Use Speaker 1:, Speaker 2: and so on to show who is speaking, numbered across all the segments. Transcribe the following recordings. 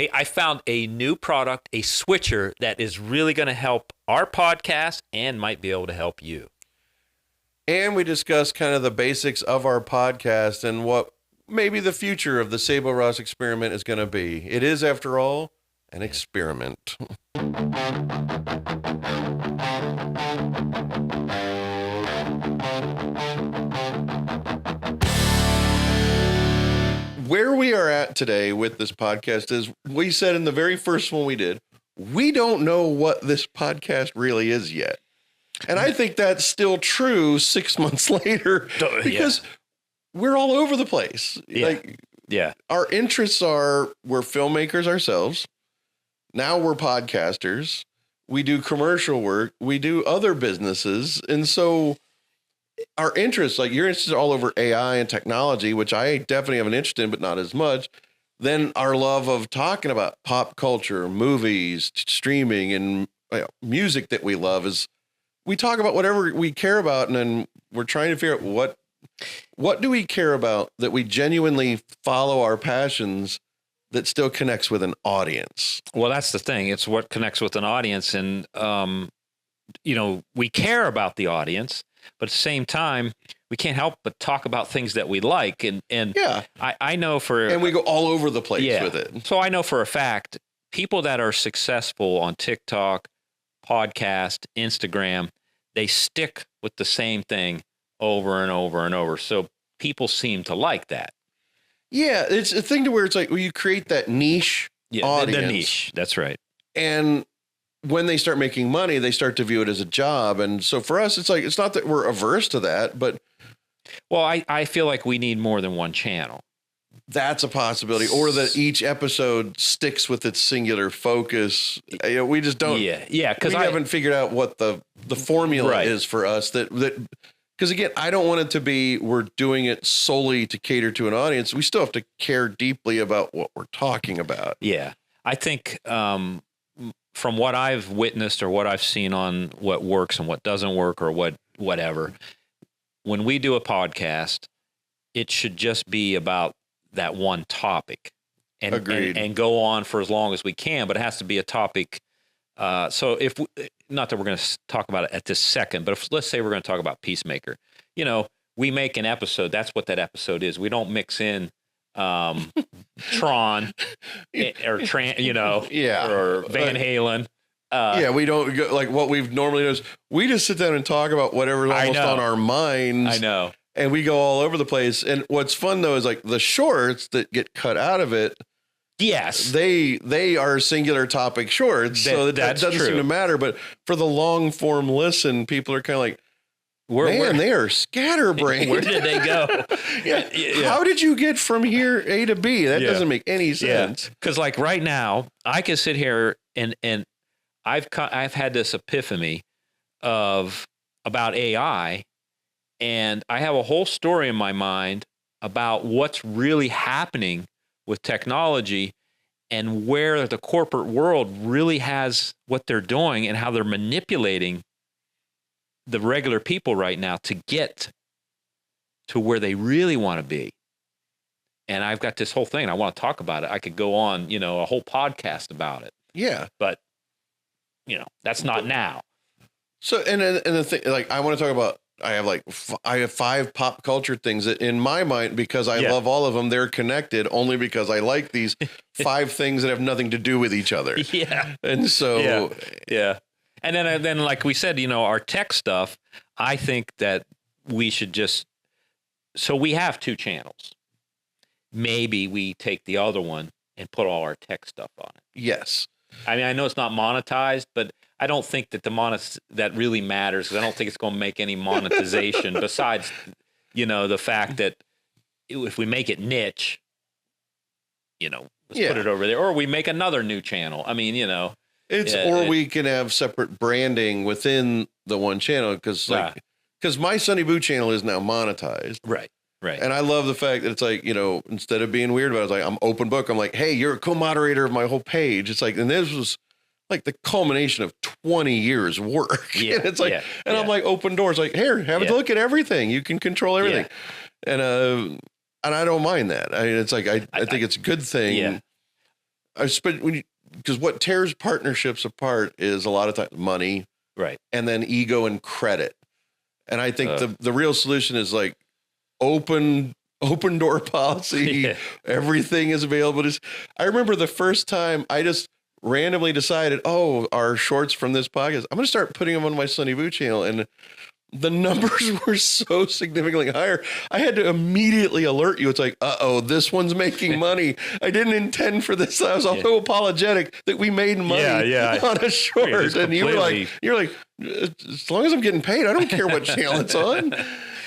Speaker 1: Hey, I found a new product, a switcher that is really going to help our podcast and might be able to help you.
Speaker 2: And we discuss kind of the basics of our podcast and what maybe the future of the Sabo Ross Experiment is going to be. It is, after all, an experiment. Where we are at today with this podcast is, we said in the very first one we did, we don't know what this podcast really is yet. And I think that's still true 6 months later, because we're all over the place. Our interests are, we're filmmakers ourselves. Now we're podcasters. We do commercial work. We do other businesses. And so our interests, like your interests are all over AI and technology, which I definitely have an interest in, but not as much. Then our love of talking about pop culture, movies, streaming, and music that we love is, we talk about whatever we care about. And then we're trying to figure out what do we care about that we genuinely follow our passions that still connects with an audience.
Speaker 1: Well, that's the thing. It's what connects with an audience. And, we care about the audience, but at the same time, we can't help but talk about things that we like. And I know and
Speaker 2: we go all over the place with it.
Speaker 1: So I know for a fact, people that are successful on TikTok, podcast, Instagram, they stick with the same thing over and over and over. So people seem to like that.
Speaker 2: Yeah, it's a thing to where it's like, you create that niche audience.
Speaker 1: The niche, that's right.
Speaker 2: And when they start making money, they start to view it as a job. And so for us, it's like, it's not that we're averse to that, but.
Speaker 1: Well, I feel like we need more than one channel.
Speaker 2: That's a possibility. Or that each episode sticks with its singular focus. We just don't.
Speaker 1: Yeah. Because
Speaker 2: we haven't figured out what the formula is for us that, because again, I don't want it to be, we're doing it solely to cater to an audience. We still have to care deeply about what we're talking about.
Speaker 1: Yeah. I think, from what I've witnessed or what I've seen on what works and what doesn't work or whatever, when we do a podcast, it should just be about that one topic and go on for as long as we can, but it has to be a topic. So not that we're going to talk about it at this second, but let's say we're going to talk about Peacemaker, we make an episode. That's what that episode is. We don't mix in, Tron or or Van Halen.
Speaker 2: We don't go, like what we've normally done is we just sit down and talk about whatever's almost on our minds.
Speaker 1: I know.
Speaker 2: And we go all over the place. And what's fun though is like the shorts that get cut out of it.
Speaker 1: Yes.
Speaker 2: They are singular topic shorts. So that doesn't seem to matter. But for the long form listen, people are kind of like, they are scatterbrained.
Speaker 1: Where did they go?
Speaker 2: How did you get from here A to B? That doesn't make any sense.
Speaker 1: Because like right now, I can sit here and I've had this epiphany about AI, and I have a whole story in my mind about what's really happening with technology and where the corporate world really has what they're doing and how they're manipulating the regular people right now to get to where they really want to be. And I've got this whole thing. I want to talk about it. I could go on, a whole podcast about it.
Speaker 2: Yeah.
Speaker 1: But, that's not now.
Speaker 2: So, and the thing, like, I want to talk about, I have 5 pop culture things that in my mind, because I love all of them, they're connected only because I like these 5 things that have nothing to do with each other.
Speaker 1: Yeah.
Speaker 2: And so.
Speaker 1: Yeah. And then, like we said, our tech stuff, I think that we should so we have 2 channels. Maybe we take the other one and put all our tech stuff on it.
Speaker 2: Yes.
Speaker 1: I mean, I know it's not monetized, but I don't think that that really matters, because I don't think it's going to make any monetization besides, the fact that if we make it niche, let's put it over there, or we make another new channel. I mean,
Speaker 2: we can have separate branding within the one channel, because my Sunny Boo channel is now monetized.
Speaker 1: Right. Right.
Speaker 2: And I love the fact that it's like, instead of being weird about it, it's like, I'm open book. I'm like, hey, you're a co-moderator of my whole page. It's like, and this was like the culmination of 20 years work.
Speaker 1: Yeah.
Speaker 2: And it's like, I'm like, open doors, like, here, have a look at everything. You can control everything. Yeah. And I don't mind that. I mean, it's like, I think it's a good thing.
Speaker 1: Yeah.
Speaker 2: because what tears partnerships apart is a lot of times money,
Speaker 1: right,
Speaker 2: and then ego and credit. And I think the real solution is like open door policy.
Speaker 1: Yeah.
Speaker 2: Everything is available. I remember the first time I just randomly decided, our shorts from this podcast, I'm going to start putting them on my Sonny Boo channel, and the numbers were so significantly higher. I had to immediately alert you. It's like, this one's making money. I didn't intend for this. I was also apologetic that we made money on a short. And you're like, as long as I'm getting paid, I don't care what channel it's on.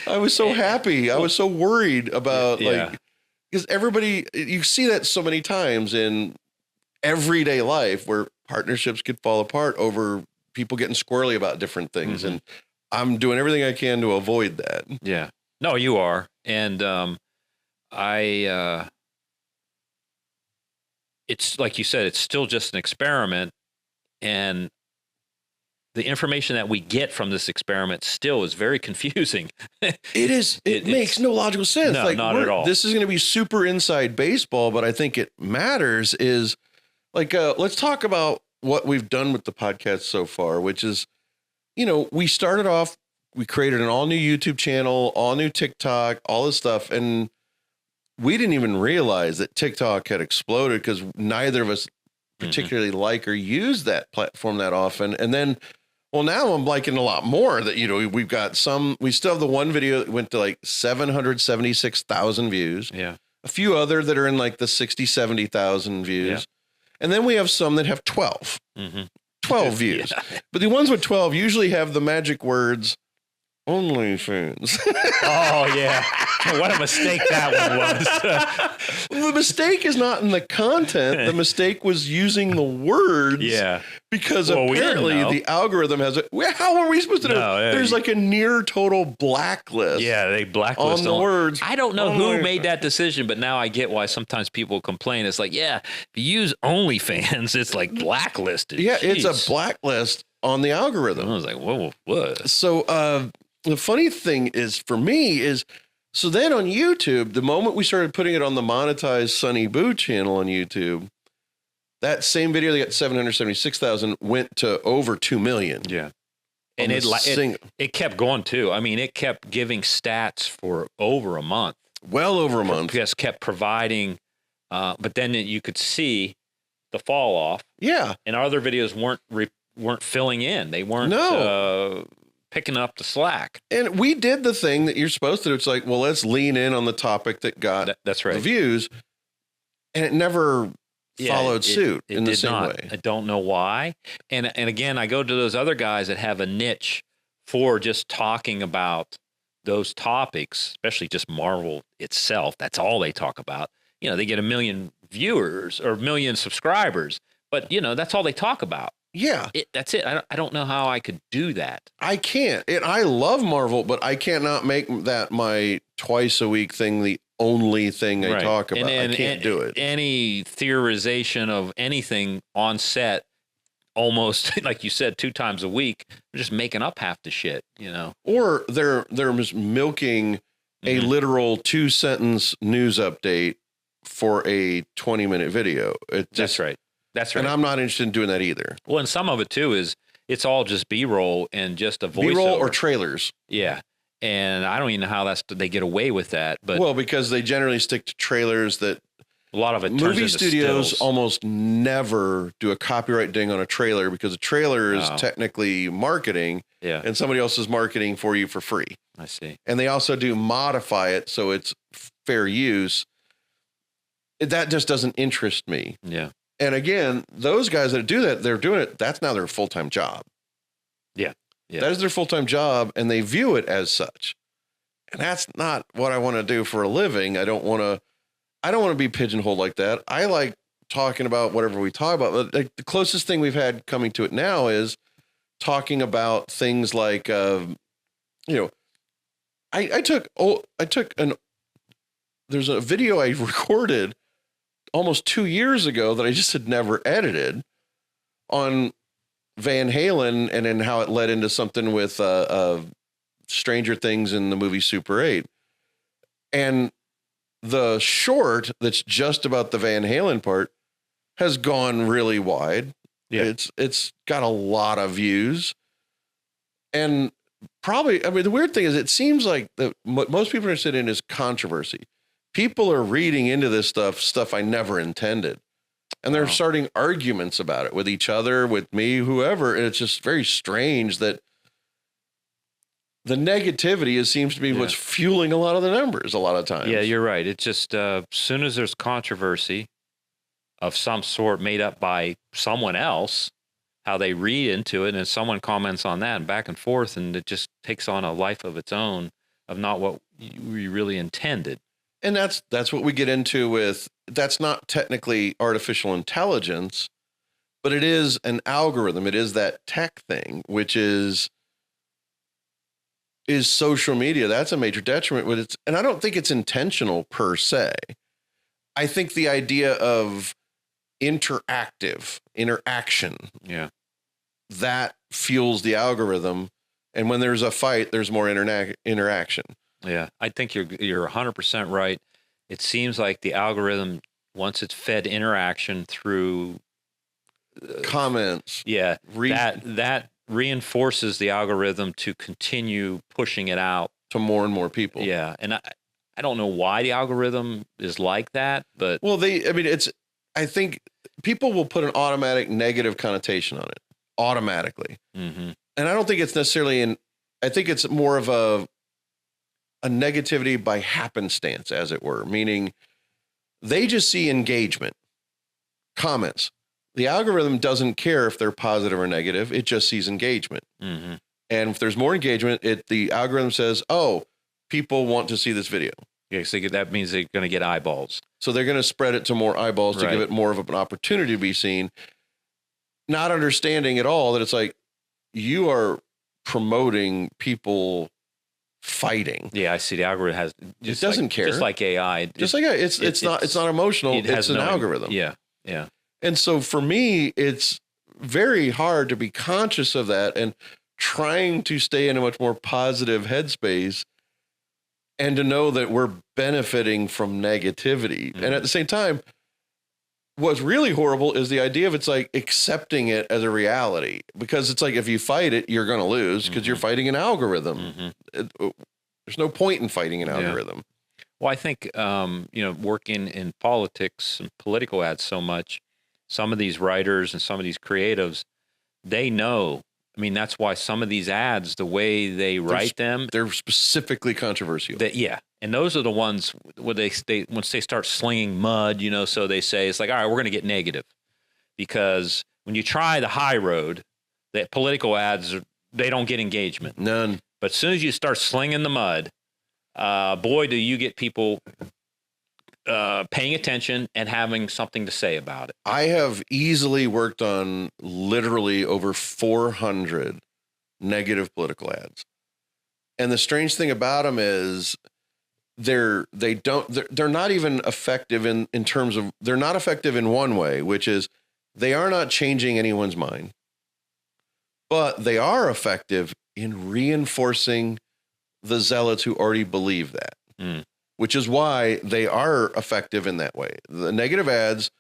Speaker 2: I was so happy. I was so worried about because everybody, you see that so many times in everyday life where partnerships could fall apart over people getting squirrely about different things. And I'm doing everything I can to avoid that.
Speaker 1: Yeah. No, you are. And it's like you said, it's still just an experiment. And the information that we get from this experiment still is very confusing.
Speaker 2: It is. It makes no logical sense.
Speaker 1: No, not at all.
Speaker 2: This is going to be super inside baseball, but I think it matters is like, let's talk about what we've done with the podcast so far, which is, we started off, we created an all new YouTube channel, all new TikTok, all this stuff. And we didn't even realize that TikTok had exploded because neither of us particularly like or use that platform that often. And then, now I'm liking a lot more that, we've got we still have the one video that went to like 776,000 views.
Speaker 1: Yeah.
Speaker 2: A few other that are in like the 60, 70,000 views. Yeah. And then we have some that have 12. 12 views. Yeah. But the ones with 12 usually have the magic words, OnlyFans.
Speaker 1: Oh, yeah. What a mistake that one was.
Speaker 2: The mistake is not in the content. The mistake was using the words.
Speaker 1: Yeah.
Speaker 2: Because apparently the algorithm has it. How are we supposed to know? There's like a near total blacklist.
Speaker 1: Yeah, they blacklist
Speaker 2: on the words.
Speaker 1: I don't know who made that decision, but now I get why sometimes people complain. It's like, if you use OnlyFans, it's like blacklisted.
Speaker 2: Yeah,
Speaker 1: Jeez.
Speaker 2: It's a blacklist on the algorithm.
Speaker 1: I was like, whoa, what?
Speaker 2: So the funny thing is for me is, so then on YouTube, the moment we started putting it on the monetized Sonny Boo channel on YouTube, that same video that got 776,000 went to over 2 million.
Speaker 1: Yeah. And it kept going too. I mean, it kept giving stats for over a month.
Speaker 2: Well over a month.
Speaker 1: Just kept providing, but then you could see the fall off.
Speaker 2: Yeah.
Speaker 1: And our other videos weren't filling in. They weren't picking up the slack.
Speaker 2: And we did the thing that you're supposed to do. It's like, let's lean in on the topic that got
Speaker 1: that's right.
Speaker 2: the views. And it never followed suit in the same way.
Speaker 1: I don't know why. And again, I go to those other guys that have a niche for just talking about those topics, especially just Marvel itself. That's all they talk about. They get 1 million viewers or 1 million subscribers, but that's all they talk about.
Speaker 2: Yeah.
Speaker 1: That's it. I don't know how I could do that.
Speaker 2: I can't. And I love Marvel, but I cannot make that my twice a week thing the only thing I talk about. I can't do it.
Speaker 1: Any theorization of anything on set, almost like you said, 2 times a week, they're just making up half the shit,
Speaker 2: Or they're just milking a literal 2-sentence news update for a 20-minute video.
Speaker 1: That's right. That's right.
Speaker 2: And I'm not interested in doing that either.
Speaker 1: Well, and some of it too is it's all just B-roll and just a voiceover.
Speaker 2: B-roll or trailers.
Speaker 1: Yeah. And I don't even know how they get away with that. But
Speaker 2: because they generally stick to trailers that
Speaker 1: a lot of it turns
Speaker 2: movie studios
Speaker 1: stills.
Speaker 2: Almost never do a copyright ding on a trailer because a trailer is technically marketing.
Speaker 1: Yeah.
Speaker 2: And somebody else is marketing for you for free.
Speaker 1: I see.
Speaker 2: And they also do modify it so it's fair use. That just doesn't interest me.
Speaker 1: Yeah.
Speaker 2: And again, those guys that do that, they're doing it. That's now their full-time job.
Speaker 1: Yeah. Yeah.
Speaker 2: That is their full-time job, and they view it as such. And that's not what I want to do for a living. I don't want to be pigeonholed like that. I like talking about whatever we talk about. But the closest thing we've had coming to it now is talking about things like, there's a video I recorded almost 2 years ago that I just had never edited on Van Halen and then how it led into something with Stranger Things in the movie Super 8. And the short that's just about the Van Halen part has gone really wide.
Speaker 1: Yeah.
Speaker 2: It's got a lot of views. And probably, I mean, the weird thing is it seems like what most people are interested in is controversy. People are reading into this stuff I never intended. And they're starting arguments about it with each other, with me, whoever. And it's just very strange that the negativity seems to be what's fueling a lot of the numbers a lot of times.
Speaker 1: Yeah, you're right. It's just as soon as there's controversy of some sort made up by someone else, how they read into it, and someone comments on that and back and forth, and it just takes on a life of its own of not what we really intended.
Speaker 2: And that's what we get into with, that's not technically artificial intelligence, but it is an algorithm. It is that tech thing, which is social media. That's a major detriment with it. And I don't think it's intentional per se. I think the idea of interaction, that fuels the algorithm. And when there's a fight, there's more interaction.
Speaker 1: Yeah, I think you're 100% right. It seems like the algorithm, once it's fed interaction through
Speaker 2: comments,
Speaker 1: that reinforces the algorithm to continue pushing it out
Speaker 2: to more and more people.
Speaker 1: Yeah, and I don't know why the algorithm is like that, but
Speaker 2: I think people will put an automatic negative connotation on it automatically.
Speaker 1: Mm-hmm.
Speaker 2: And I don't think it's necessarily I think it's more of a negativity by happenstance, as it were, meaning they just see engagement, comments. The algorithm doesn't care if they're positive or negative. It just sees engagement.
Speaker 1: Mm-hmm.
Speaker 2: And if there's more engagement, the algorithm says, oh, people want to see this video.
Speaker 1: Yeah, so that means they're going to get eyeballs.
Speaker 2: So they're going to spread it to more eyeballs to give it more of an opportunity to be seen, not understanding at all that it's like you are promoting people fighting.
Speaker 1: Yeah, I see. The algorithm has
Speaker 2: it doesn't care,
Speaker 1: just like AI.
Speaker 2: Just like it's not emotional. It's an algorithm.
Speaker 1: Yeah.
Speaker 2: And so for me, it's very hard to be conscious of that and trying to stay in a much more positive headspace and to know that we're benefiting from negativity. Mm-hmm. And at the same time, what's really horrible is the idea of it's like accepting it as a reality, because it's like, if you fight it, you're going to lose because you're fighting an algorithm. There's no point in fighting an algorithm.
Speaker 1: Well, I think, working in politics and political ads so much, some of these writers and some of these creatives, they know. I mean, that's why some of these ads, the way they write them,
Speaker 2: they're specifically controversial.
Speaker 1: And those are the ones where once they start slinging mud, so they say, it's like, all right, we're going to get negative. Because when you try the high road, the political ads, they don't get engagement.
Speaker 2: None.
Speaker 1: But as soon as you start slinging the mud, boy, do you get people paying attention and having something to say about it.
Speaker 2: I have easily worked on literally over 400 negative political ads. And the strange thing about them is they're not even effective in terms of, they're not effective in one way, which is they are not changing anyone's mind, but they are effective in reinforcing the zealots who already believe that, which is why they are effective in that way. The negative ads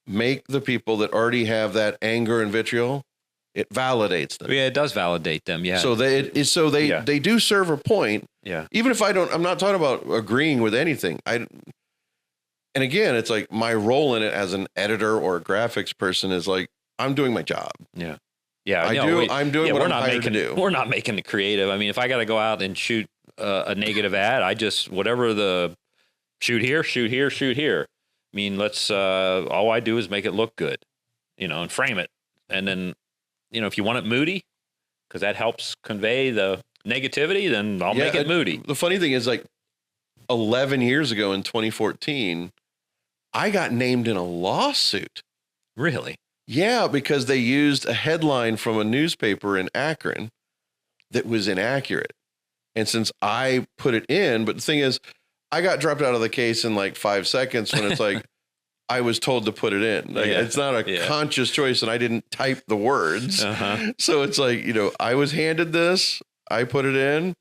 Speaker 2: make the people that already have that anger and vitriol, it validates them.
Speaker 1: Yeah, it does validate them. Yeah.
Speaker 2: So they do serve a point.
Speaker 1: Yeah.
Speaker 2: Even if I'm not talking about agreeing with anything. And again, it's like my role in it as an editor or a graphics person is like, I'm doing my job.
Speaker 1: Yeah. Yeah.
Speaker 2: I'm doing what I'm hired to do.
Speaker 1: We're not making the creative. I mean, if I got to go out and shoot a negative ad, I just, whatever the shoot here. I mean, all I do is make it look good, and frame it. And then, if you want it moody, because that helps convey the negativity, then I'll make it moody.
Speaker 2: The funny thing is, like 11 years ago in 2014, I got named in a lawsuit.
Speaker 1: Really?
Speaker 2: Yeah, because they used a headline from a newspaper in Akron that was inaccurate. And since I put it in, but the thing is, I got dropped out of the case in like 5 seconds when it's like, I was told to put it in. Like, it's not a conscious choice, and I didn't type the words. So it's like, I was handed this, I put it in.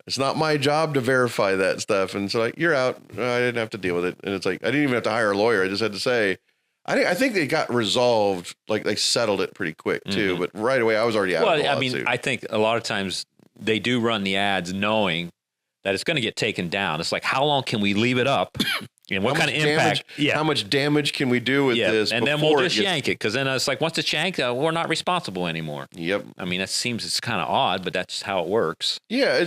Speaker 2: It's not my job to verify that stuff. And so like, you're out. I didn't have to deal with it. And it's like, I didn't even have to hire a lawyer. I just had to say, I think they got resolved, like they settled it pretty quick too. But right away, I was already out of the lawsuit.
Speaker 1: I think a lot of times they do run the ads knowing that it's going to get taken down. It's like, how long can we leave it up? And what kind of impact?
Speaker 2: How much damage can we do with this?
Speaker 1: And then we'll just yank it. Because then it's like, once it's yanked, we're not responsible anymore.
Speaker 2: Yep.
Speaker 1: I mean, it's kind of odd, but that's how it works.
Speaker 2: Yeah.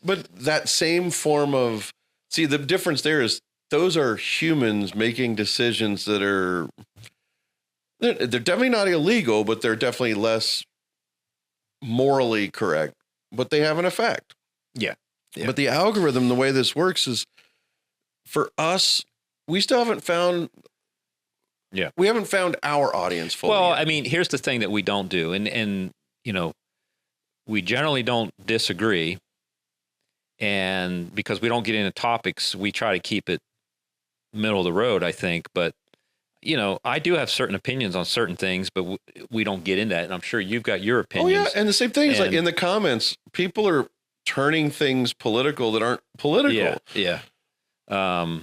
Speaker 2: But that same form of, see, the difference there is those are humans making decisions that are, they're definitely not illegal, but they're definitely less morally correct, but they have an effect.
Speaker 1: Yeah.
Speaker 2: But the algorithm, the way this works is, for us, we still haven't found.
Speaker 1: Yeah.
Speaker 2: We haven't found our audience fully.
Speaker 1: Well,
Speaker 2: yet.
Speaker 1: I mean, here's the thing that we don't do, and we generally don't disagree, and because we don't get into topics, we try to keep it middle of the road, I think. But I do have certain opinions on certain things, but we don't get into that, and I'm sure you've got your opinions.
Speaker 2: Oh yeah, and the same thing is like in the comments, people are turning things political that aren't political.
Speaker 1: Yeah. Because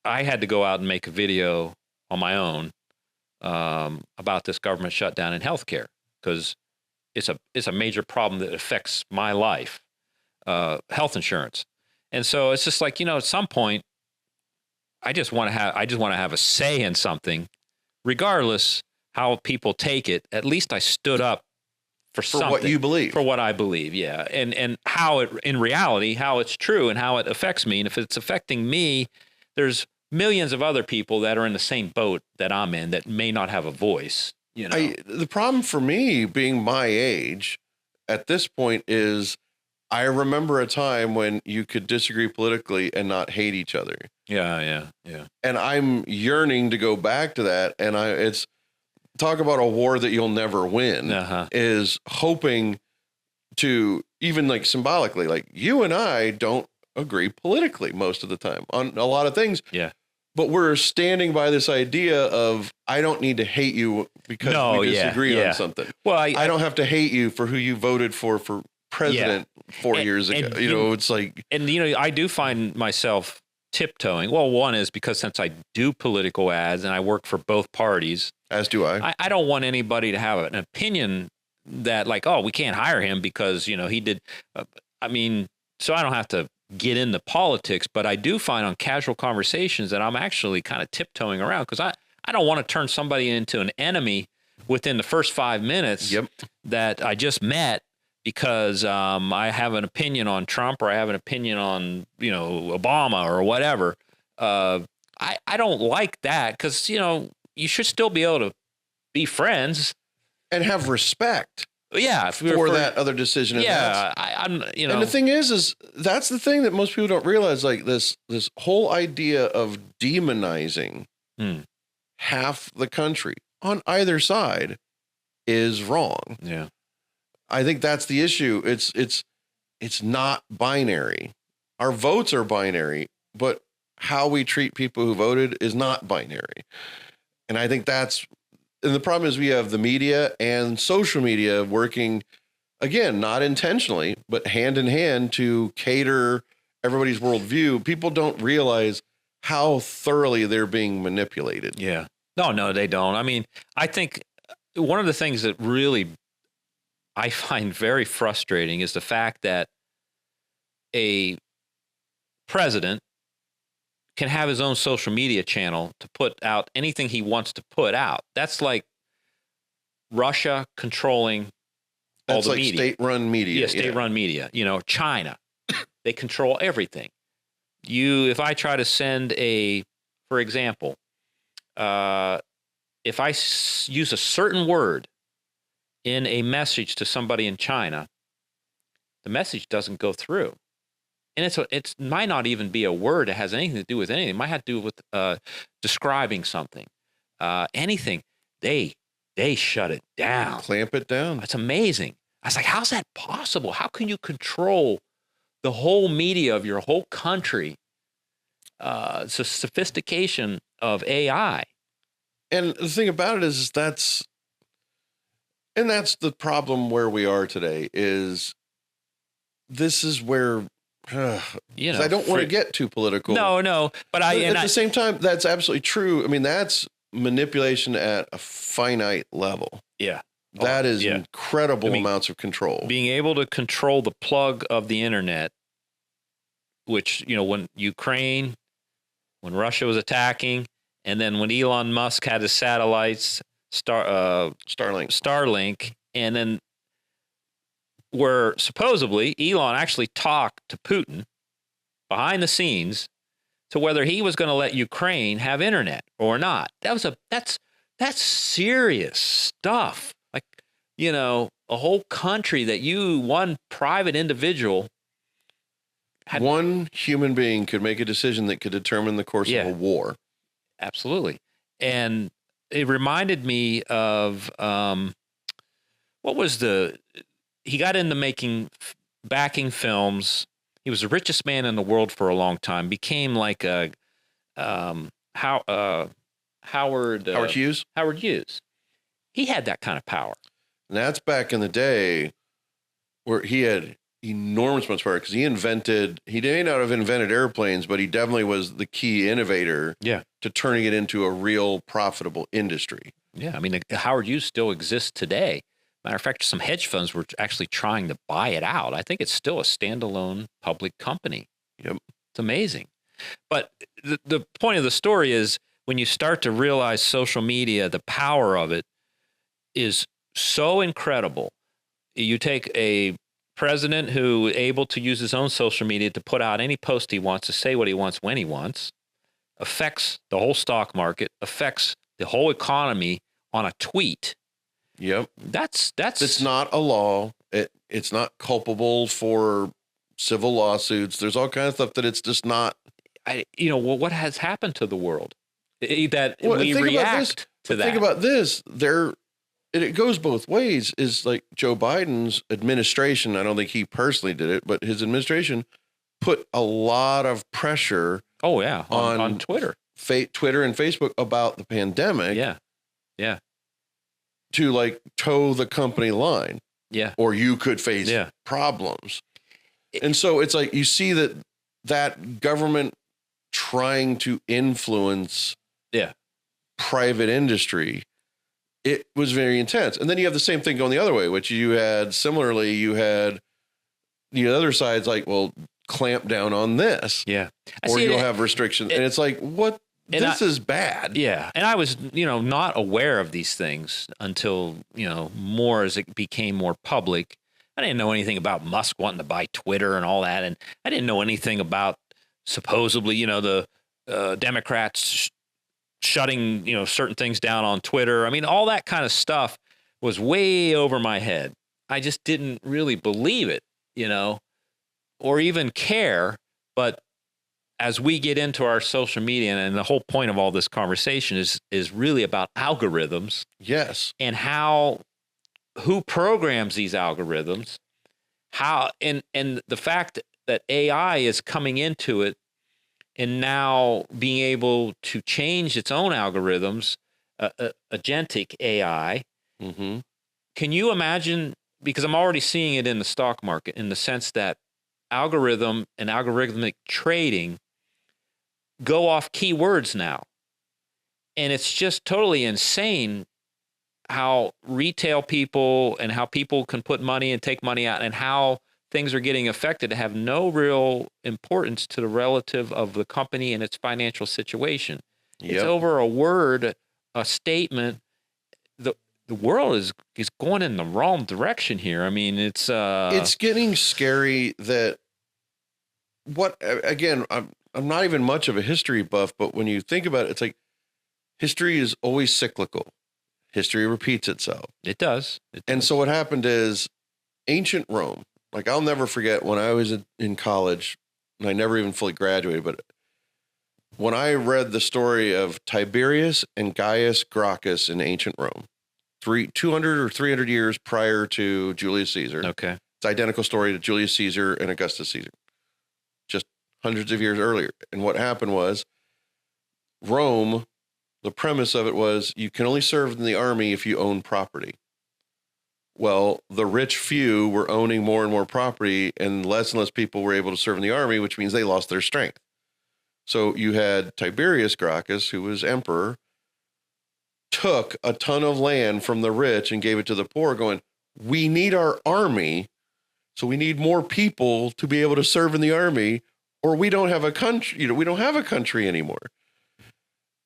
Speaker 1: I had to go out and make a video on my own about this government shutdown in healthcare, because it's a major problem that affects my life, health insurance, and so it's just like, at some point, I just want to have a say in something, regardless how people take it. At least I stood up for something,
Speaker 2: what you believe,
Speaker 1: for what I believe. Yeah. And how it, in reality, how it's true and how it affects me. And if it's affecting me, there's millions of other people that are in the same boat that I'm in that may not have a voice.
Speaker 2: The problem for me, being my age at this point, is I remember a time when you could disagree politically and not hate each other.
Speaker 1: Yeah.
Speaker 2: And I'm yearning to go back to that. And it's talk about a war that you'll never win, is hoping to, even like symbolically, like you and I don't agree politically most of the time on a lot of things.
Speaker 1: Yeah.
Speaker 2: But we're standing by this idea of, I don't need to hate you because we disagree on something. Well, I don't have to hate you for who you voted for president 4 years ago. It's like,
Speaker 1: and I do find myself tiptoeing. Well, one is because since I do political ads and I work for both parties,
Speaker 2: as do I.
Speaker 1: I don't want anybody to have an opinion that like, oh, we can't hire him because, he did. So I don't have to get into politics, but I do find on casual conversations that I'm actually kind of tiptoeing around, because I don't want to turn somebody into an enemy within the first 5 minutes that I just met because I have an opinion on Trump, or I have an opinion on, Obama or whatever. I don't like that, because, you should still be able to be friends
Speaker 2: and have respect.
Speaker 1: Yeah,
Speaker 2: for that other decision.
Speaker 1: Yeah,
Speaker 2: And the thing is that's the thing that most people don't realize. Like this whole idea of demonizing half the country on either side is wrong.
Speaker 1: Yeah,
Speaker 2: I think that's the issue. It's not binary. Our votes are binary, but how we treat people who voted is not binary. And I think and the problem is we have the media and social media working, again, not intentionally, but hand in hand to cater everybody's worldview. People don't realize how thoroughly they're being manipulated.
Speaker 1: Yeah. No, they don't. I mean, I think one of the things that really I find very frustrating is the fact that a president can have his own social media channel to put out anything he wants to put out. That's like Russia controlling all the media.
Speaker 2: State-run media.
Speaker 1: Yeah, state-run media. China, they control everything. If I try to send for example, if I use a certain word in a message to somebody in China, the message doesn't go through. And it might not even be a word that has anything to do with anything. It might have to do with describing something, anything. They shut it down.
Speaker 2: Clamp it down.
Speaker 1: It's amazing. I was like, how's that possible? How can you control the whole media of your whole country? It's a sophistication of AI.
Speaker 2: And the thing about it is that's the problem where we are today. Is this is where
Speaker 1: You know,
Speaker 2: I don't want to get too political.
Speaker 1: No, but
Speaker 2: at the same time, that's absolutely true. I mean, that's manipulation at a finite level.
Speaker 1: Yeah.
Speaker 2: That is incredible amounts of control.
Speaker 1: Being able to control the plug of the internet, which, you know, when Russia was attacking, and then when Elon Musk had his satellites, Starlink, and then where supposedly Elon actually talked to Putin behind the scenes to whether he was going to let Ukraine have internet or not. That's serious stuff. Like, you know, a whole country that one private individual
Speaker 2: one human being could make a decision that could determine the course of a war.
Speaker 1: Absolutely. And it reminded me of he got into backing films. He was the richest man in the world for a long time. Became like a Howard
Speaker 2: Hughes.
Speaker 1: Howard Hughes. He had that kind of power.
Speaker 2: And that's back in the day where he had enormous amounts of power because he may not have invented airplanes, but he definitely was the key innovator to turning it into a real profitable industry.
Speaker 1: Yeah. I mean, Howard Hughes still exists today. Matter of fact, some hedge funds were actually trying to buy it out. I think it's still a standalone public company.
Speaker 2: Yep.
Speaker 1: It's amazing. But the point of the story is when you start to realize social media, the power of it is so incredible. You take a president who is able to use his own social media to put out any post he wants, to say what he wants when he wants, affects the whole stock market, affects the whole economy on a tweet.
Speaker 2: Yep.
Speaker 1: That's
Speaker 2: it's not a law. It's not culpable for civil lawsuits. There's all kinds of stuff that it's just not.
Speaker 1: What has happened to the world that we react to that?
Speaker 2: Think about this. It goes both ways. Is like Joe Biden's administration. I don't think he personally did it, but his administration put a lot of pressure.
Speaker 1: Oh yeah, on Twitter,
Speaker 2: Twitter and Facebook about the pandemic.
Speaker 1: Yeah.
Speaker 2: To like toe the company line.
Speaker 1: Yeah.
Speaker 2: Or you could face problems. And so it's like you see that government trying to influence private industry. It was very intense. And then you have the same thing going the other way, which you had the other side's like, well, clamp down on this.
Speaker 1: Yeah.
Speaker 2: Or you'll have restrictions. And it's like, what? This is bad.
Speaker 1: Yeah. And I was, not aware of these things until, more as it became more public. I didn't know anything about Musk wanting to buy Twitter and all that. And I didn't know anything about supposedly, the Democrats shutting, certain things down on Twitter. I mean, all that kind of stuff was way over my head. I just didn't really believe it, or even care. But as we get into our social media, and the whole point of all this conversation is really about algorithms.
Speaker 2: Yes.
Speaker 1: And who programs these algorithms, and the fact that AI is coming into it and now being able to change its own algorithms, agentic AI.
Speaker 2: Mm-hmm.
Speaker 1: Can you imagine, because I'm already seeing it in the stock market in the sense that algorithm and algorithmic trading go off keywords now. And it's just totally insane how retail people and how people can put money and take money out and how things are getting affected to have no real importance to the relative of the company and its financial situation. Yep. It's over a word, a statement. The world is going in the wrong direction here. I mean, it's
Speaker 2: getting scary that I'm not even much of a history buff, but when you think about it, it's like history is always cyclical. History repeats itself.
Speaker 1: It does.
Speaker 2: And so what happened is ancient Rome, like I'll never forget when I was in college, and I never even fully graduated, but when I read the story of Tiberius and Gaius Gracchus in ancient Rome, 200 or 300 years prior to Julius Caesar.
Speaker 1: Okay.
Speaker 2: It's identical story to Julius Caesar and Augustus Caesar. Just hundreds of years earlier. And what happened was Rome, the premise of it was you can only serve in the army if you own property. Well, the rich few were owning more and more property, and less people were able to serve in the army, which means they lost their strength. So you had Tiberius Gracchus, who was emperor, took a ton of land from the rich and gave it to the poor, going, we need our army, so we need more people to be able to serve in the army, or we don't have a country, we don't have a country anymore.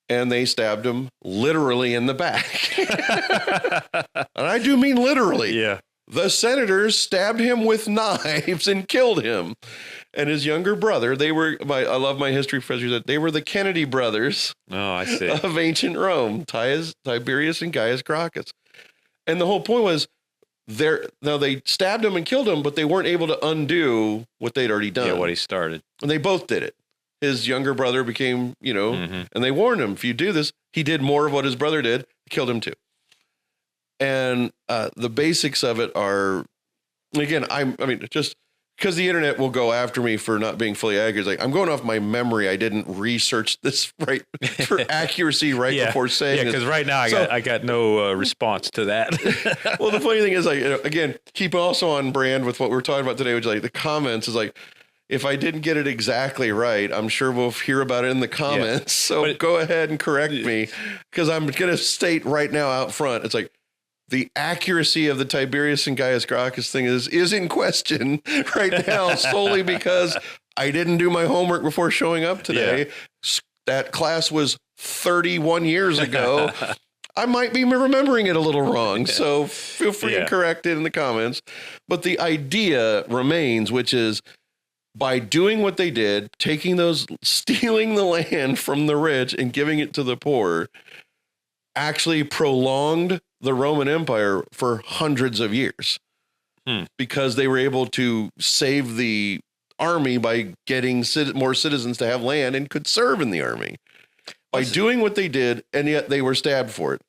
Speaker 2: And they stabbed him literally in the back. And I do mean literally.
Speaker 1: Yeah.
Speaker 2: The senators stabbed him with knives and killed him. And his younger brother, I love my history professor said, they were the Kennedy brothers.
Speaker 1: Oh, I see.
Speaker 2: Of ancient Rome, Tiberius and Gaius Gracchus. And the whole point was, they stabbed him and killed him, but they weren't able to undo what they'd already done.
Speaker 1: Yeah, what he started.
Speaker 2: And they both did it. His younger brother became, and they warned him, if you do this, he did more of what his brother did, killed him too. And the basics of it are, again, I mean, just because the internet will go after me for not being fully accurate. Like, I'm going off my memory. I didn't research this right for accuracy before saying
Speaker 1: it. Yeah, because right now I got no response to that.
Speaker 2: Well, the funny thing is, like, again, keep also on brand with what we're talking about today, which, like, the comments is like, if I didn't get it exactly right, I'm sure we'll hear about it in the comments. So go ahead and correct me, because I'm going to state right now out front, it's like, the accuracy of the Tiberius and Gaius Gracchus thing is in question right now, solely because I didn't do my homework before showing up today. Yeah. That class was 31 years ago. I might be remembering it a little wrong, so feel free to correct it in the comments. But the idea remains, which is, by doing what they did, stealing the land from the rich and giving it to the poor, actually prolonged the Roman Empire for hundreds of years, because they were able to save the army by getting more citizens to have land and could serve in the army by doing what they did. And yet they were stabbed for it.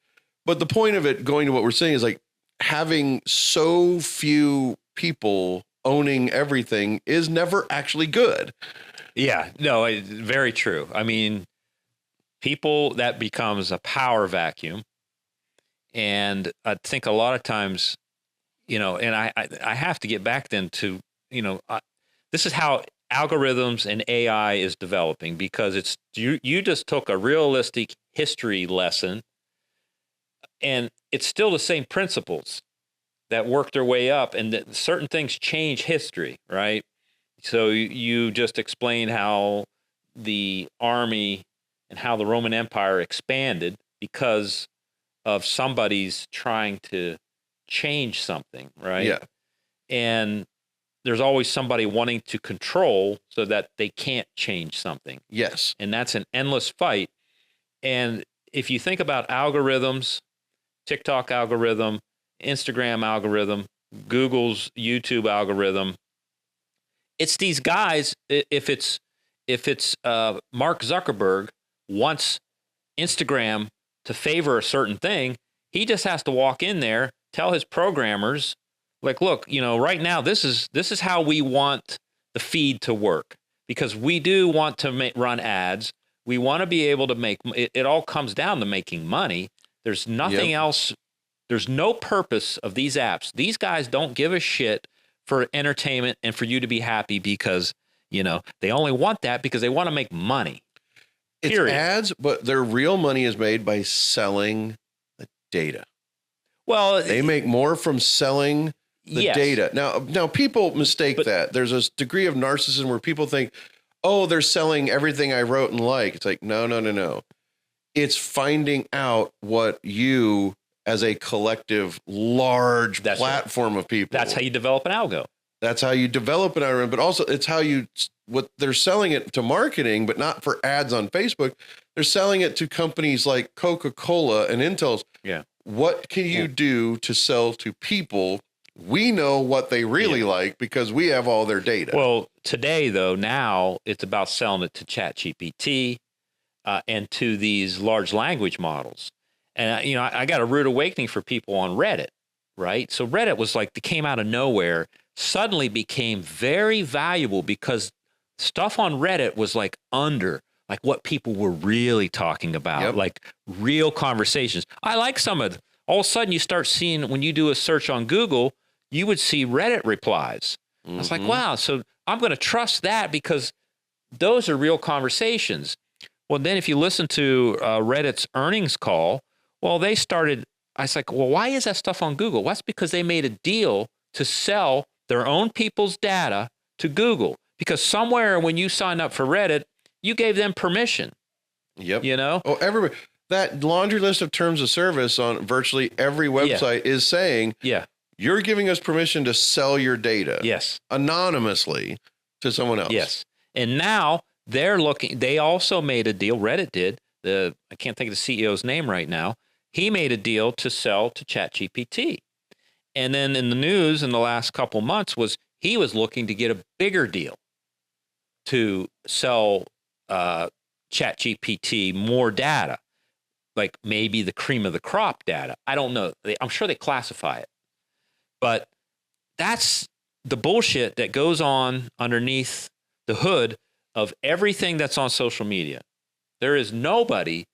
Speaker 2: But the point of it, going to what we're saying, is like, having so few people owning everything is never actually good.
Speaker 1: Yeah, no, very true. I mean, that becomes a power vacuum. And I think a lot of times, and I have to get back then to, this is how algorithms and AI is developing, because it's, you just took a realistic history lesson, and it's still the same principles that work their way up, and that certain things change history, right? So you just explained how the army and how the Roman Empire expanded because of somebody's trying to change something, right?
Speaker 2: Yeah.
Speaker 1: And there's always somebody wanting to control so that they can't change something.
Speaker 2: Yes.
Speaker 1: And that's an endless fight. And if you think about algorithms, TikTok algorithm, Instagram algorithm, Google's YouTube algorithm, it's these guys. If it's Mark Zuckerberg wants Instagram to favor a certain thing, he just has to walk in there, tell his programmers, like, look, right now this is how we want the feed to work, because we do want to run ads. We want to be able to make it all comes down to making money. There's nothing else. There's no purpose of these apps. These guys don't give a shit for entertainment and for you to be happy, because, they only want that because they want to make money. Period.
Speaker 2: It's ads, but their real money is made by selling the data.
Speaker 1: Well,
Speaker 2: they make more from selling the data. Now people mistake that. There's a degree of narcissism where people think, oh, they're selling everything I wrote and like. It's like, no. It's finding out what you, as a collective, large platform of people.
Speaker 1: That's how you develop an algo.
Speaker 2: That's how you develop an algorithm, but also it's how what they're selling it to marketing, but not for ads on Facebook. They're selling it to companies like Coca-Cola and Intel's.
Speaker 1: Yeah.
Speaker 2: What can you do to sell to people? We know what they really like because we have all their data.
Speaker 1: Well, today, though, now it's about selling it to ChatGPT and to these large language models. And, I got a rude awakening for people on Reddit, right? So Reddit was like, they came out of nowhere, suddenly became very valuable because stuff on Reddit was like what people were really talking about, like real conversations. I like some of All of a sudden you start seeing, when you do a search on Google, you would see Reddit replies. I was like, wow, so I'm going to trust that because those are real conversations. Well, then if you listen to Reddit's earnings call, well, they started, I was like, well, why is that stuff on Google? Well, that's because they made a deal to sell their own people's data to Google. Because somewhere when you signed up for Reddit, you gave them permission.
Speaker 2: Yep.
Speaker 1: You know?
Speaker 2: Oh, everybody. That laundry list of terms of service on virtually every website is saying, you're giving us permission to sell your data.
Speaker 1: Yes.
Speaker 2: Anonymously to someone else.
Speaker 1: Yes. And now they're looking, they also made a deal, Reddit did, I can't think of the CEO's name right now. He made a deal to sell to ChatGPT. And then in the news in the last couple months was he was looking to get a bigger deal to sell ChatGPT more data, like maybe the cream of the crop data. I don't know. I'm sure they classify it. But that's the bullshit that goes on underneath the hood of everything that's on social media. There is nobody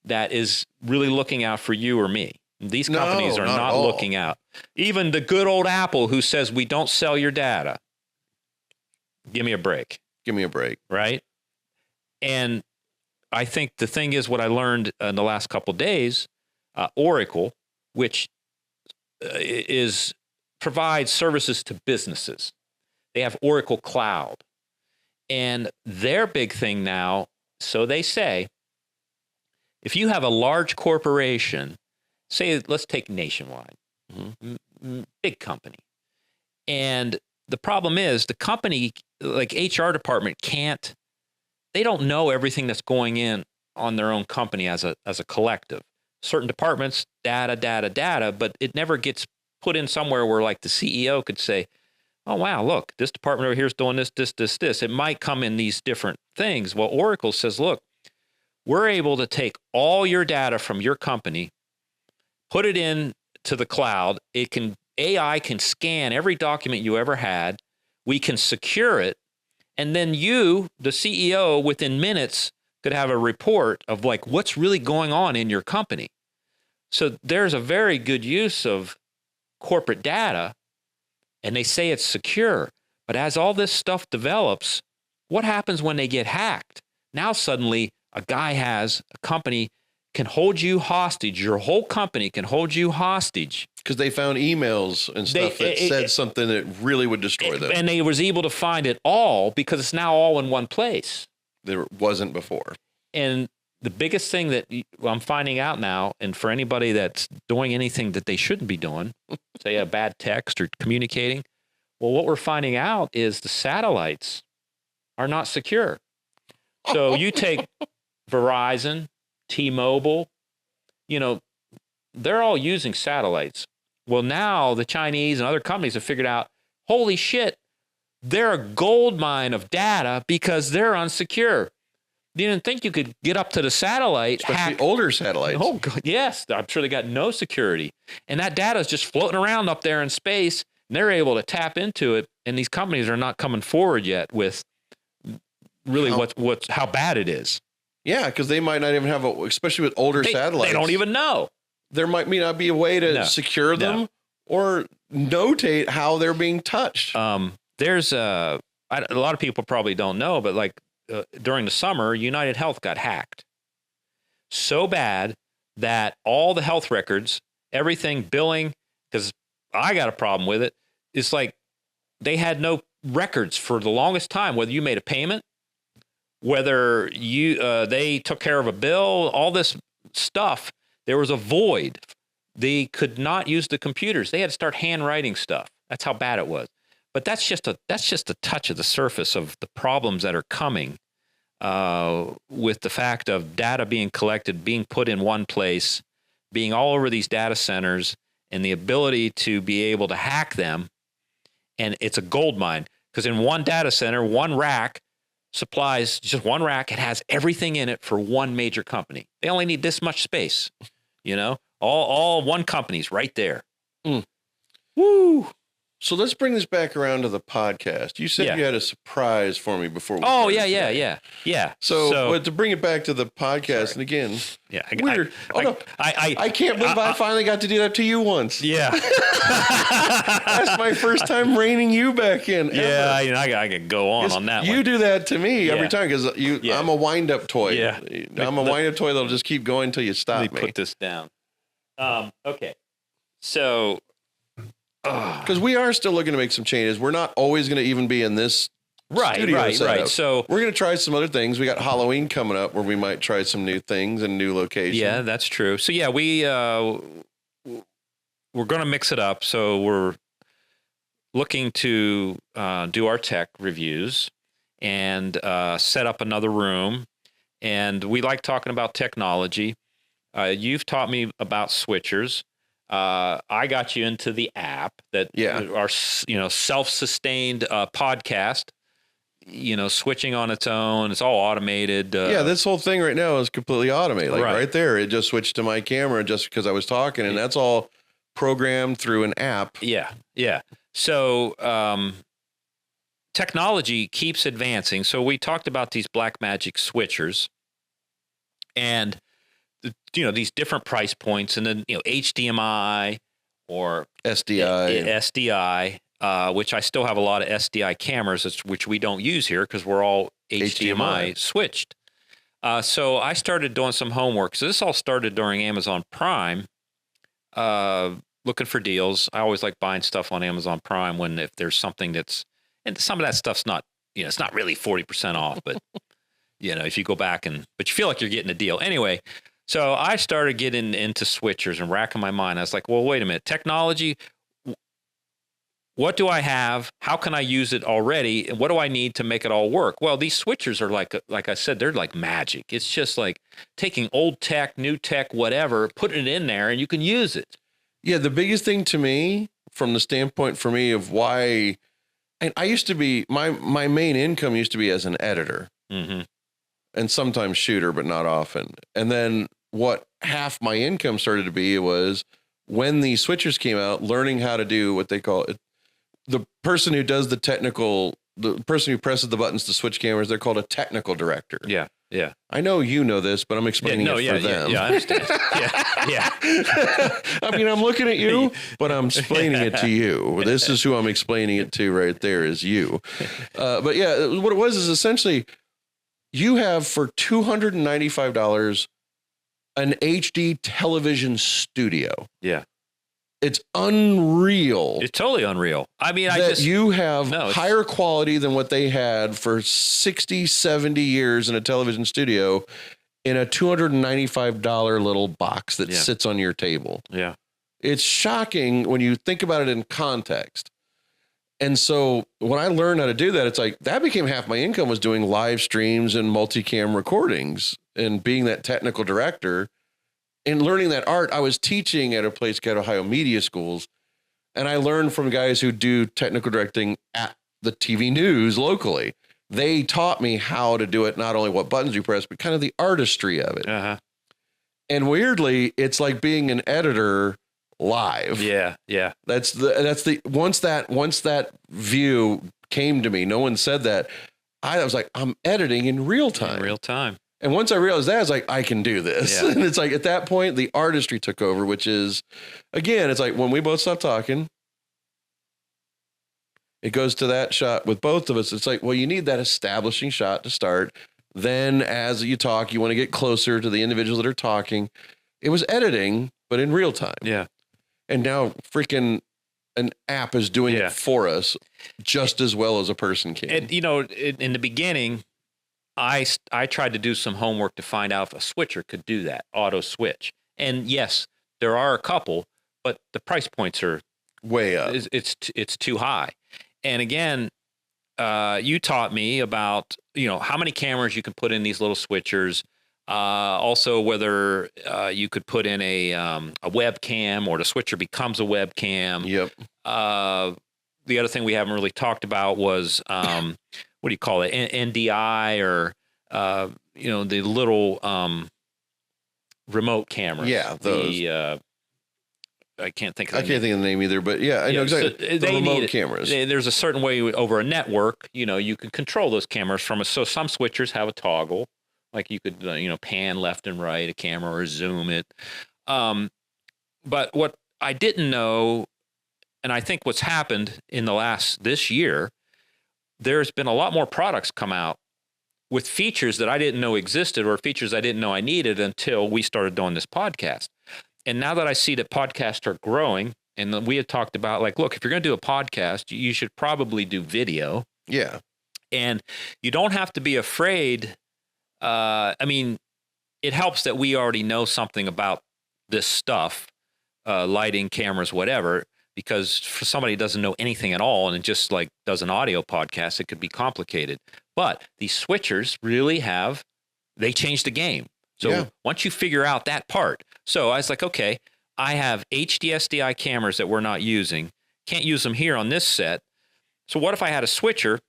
Speaker 1: that is really looking out for you or me. These companies are not looking out. Even the good old Apple who says we don't sell your data. Give me a break.
Speaker 2: Give me a break.
Speaker 1: Right? And I think the thing is what I learned in the last couple of days, Oracle, which provides services to businesses. They have Oracle Cloud. And their big thing now, so they say, if you have a large corporation, say, let's take Nationwide, big company. And the problem is the company, like HR department they don't know everything that's going in on their own company as a collective. Certain departments, data, but it never gets put in somewhere where like the CEO could say, oh, wow, look, this department over here is doing this. It might come in these different things. Well, Oracle says, look, we're able to take all your data from your company, put it in to the cloud. AI can scan every document you ever had. We can secure it. And then you, the CEO, within minutes could have a report of like what's really going on in your company. So there's a very good use of corporate data, and they say it's secure. But as all this stuff develops, what happens when they get hacked? Now suddenly a company can hold you hostage. Your whole company can hold you hostage.
Speaker 2: Because they found emails and stuff that said something that really would destroy them.
Speaker 1: And they was able to find it all because it's now all in one place.
Speaker 2: There wasn't before.
Speaker 1: And the biggest thing that I'm finding out now, and for anybody that's doing anything that they shouldn't be doing, say a bad text or communicating, well, what we're finding out is the satellites are not secure. So you take Verizon, T-Mobile, they're all using satellites. Well, now the Chinese and other companies have figured out, holy shit, they're a gold mine of data because they're unsecure. You didn't think you could get up to the satellite.
Speaker 2: Especially older satellites.
Speaker 1: Oh, God, yes. I'm sure they got no security. And that data is just floating around up there in space, and they're able to tap into it. And these companies are not coming forward yet with really how bad it is.
Speaker 2: Yeah, because they might not even have especially with older satellites.
Speaker 1: They don't even know.
Speaker 2: There might not be a way to secure them or notate how they're being touched.
Speaker 1: There's a lot of people probably don't know, but like during the summer, United Health got hacked so bad that all the health records, everything, billing, because I got a problem with it. It's like they had no records for the longest time, whether you made a payment, whether they took care of a bill, all this stuff. There was a void. They could not use the computers. They had to start handwriting stuff. That's how bad it was. But that's just a touch of the surface of the problems that are coming with the fact of data being collected, being put in one place, being all over these data centers, and the ability to be able to hack them. And it's a gold mine because in one data center, one rack supplies just one rack. It has everything in it for one major company. They only need this much space, all one company's right there. Woo.
Speaker 2: So let's bring this back around to the podcast. You said you had a surprise for me before we
Speaker 1: Oh,
Speaker 2: started
Speaker 1: yeah,
Speaker 2: today.
Speaker 1: yeah.
Speaker 2: So but to bring it back to the podcast, and again, weird. I can't believe I finally got to do that to you once.
Speaker 1: Yeah.
Speaker 2: That's my first time reining you back in.
Speaker 1: Yeah, I could go on that one.
Speaker 2: You do that to me every time because I'm a wind-up toy.
Speaker 1: Yeah.
Speaker 2: I'm a wind-up toy that'll just keep going until you stop
Speaker 1: Let me put this down. Okay. So...
Speaker 2: Because we are still looking to make some changes. We're not always going to even be in this studio setup.
Speaker 1: Right. So
Speaker 2: we're going to try some other things. We got Halloween coming up where we might try some new things and new locations.
Speaker 1: Yeah, that's true. So yeah, we're going to mix it up. So we're looking to do our tech reviews and set up another room. And we like talking about technology. You've taught me about switchers. I got you into the app that our self-sustained podcast, switching on its own. It's all automated.
Speaker 2: This whole thing right now is completely automated. Like right there, it just switched to my camera just because I was talking, and that's all programmed through an app.
Speaker 1: Yeah. So technology keeps advancing. So we talked about these Blackmagic switchers, and these different price points, and then, HDMI or SDI, which I still have a lot of SDI cameras, which we don't use here because we're all HDMI switched. So I started doing some homework. So this all started during Amazon Prime, looking for deals. I always like buying stuff on Amazon Prime if there's something and some of that stuff's not, it's not really 40% off, but if you go back but you feel like you're getting a deal anyway. So I started getting into switchers and racking my mind. I was like, well, wait a minute. Technology, what do I have? How can I use it already? And what do I need to make it all work? Well, these switchers are like I said, they're like magic. It's just like taking old tech, new tech, whatever, putting it in there and you can use it.
Speaker 2: Yeah, the biggest thing to me, from the standpoint for me of why, and I used to be, my main income used to be as an editor.
Speaker 1: Mm-hmm.
Speaker 2: And sometimes shooter, but not often. And then what half my income started to be was when the switchers came out, learning how to do what they call it. The person who does the person who presses the buttons to switch cameras, they're called a technical director.
Speaker 1: Yeah.
Speaker 2: I know you know this, but I'm explaining it for them.
Speaker 1: Yeah, I understand. yeah.
Speaker 2: I mean, I'm looking at you, but I'm explaining it to you. This is who I'm explaining it to right there is you. But yeah, what it was is essentially, you have for $295 an HD television studio.
Speaker 1: Yeah.
Speaker 2: It's unreal.
Speaker 1: It's totally unreal. I mean,
Speaker 2: you have higher quality than what they had for 60, 70 years in a television studio in a $295 little box that sits on your table.
Speaker 1: Yeah.
Speaker 2: It's shocking when you think about it in context. And so when I learned how to do that, it's like that became half my income was doing live streams and multicam recordings and being that technical director and learning that art. I was teaching at a place called Ohio Media Schools, and I learned from guys who do technical directing at the TV news locally. They taught me how to do it, not only what buttons you press, but kind of the artistry of it.
Speaker 1: Uh-huh.
Speaker 2: And weirdly, it's like being an editor live.
Speaker 1: Yeah.
Speaker 2: That's the once that view came to me, no one said that. I was like, I'm editing in real time. And once I realized that, I was like, I can do this. Yeah. And it's like at that point, the artistry took over, which is, again, it's like when we both stop talking, it goes to that shot with both of us. It's like, well, you need that establishing shot to start. Then as you talk, you want to get closer to the individuals that are talking. It was editing, but in real time.
Speaker 1: Yeah.
Speaker 2: And now freaking an app is doing it for us just as well as a person can.
Speaker 1: And, in the beginning, I tried to do some homework to find out if a switcher could do that, auto switch. And yes, there are a couple, but the price points are
Speaker 2: way up.
Speaker 1: It's too high. And again, you taught me about, how many cameras you can put in these little switchers. Also, whether you could put in a webcam or the switcher becomes a webcam.
Speaker 2: Yep.
Speaker 1: The other thing we haven't really talked about was what do you call it? NDI or the little remote cameras.
Speaker 2: Yeah, those.
Speaker 1: I can't think of
Speaker 2: I can't think of the name either, but yeah, I know exactly.
Speaker 1: So
Speaker 2: the remote cameras.
Speaker 1: There's a certain way over a network, you can control those cameras so some switchers have a toggle, like you could, pan left and right a camera or zoom it. But what I didn't know, and I think what's happened in this year, there's been a lot more products come out with features that I didn't know existed or features I didn't know I needed until we started doing this podcast. And now that I see that podcasts are growing, and we had talked about, like, look, if you're going to do a podcast, you should probably do video.
Speaker 2: Yeah.
Speaker 1: And you don't have to be afraid. I mean, it helps that we already know something about this stuff, lighting, cameras, whatever, because for somebody who doesn't know anything at all and it just like does an audio podcast, it could be complicated. But these switchers really they changed the game. So once you figure out that part, so I was like, okay, I have HD SDI cameras that we're not using. Can't use them here on this set. So what if I had a switcher,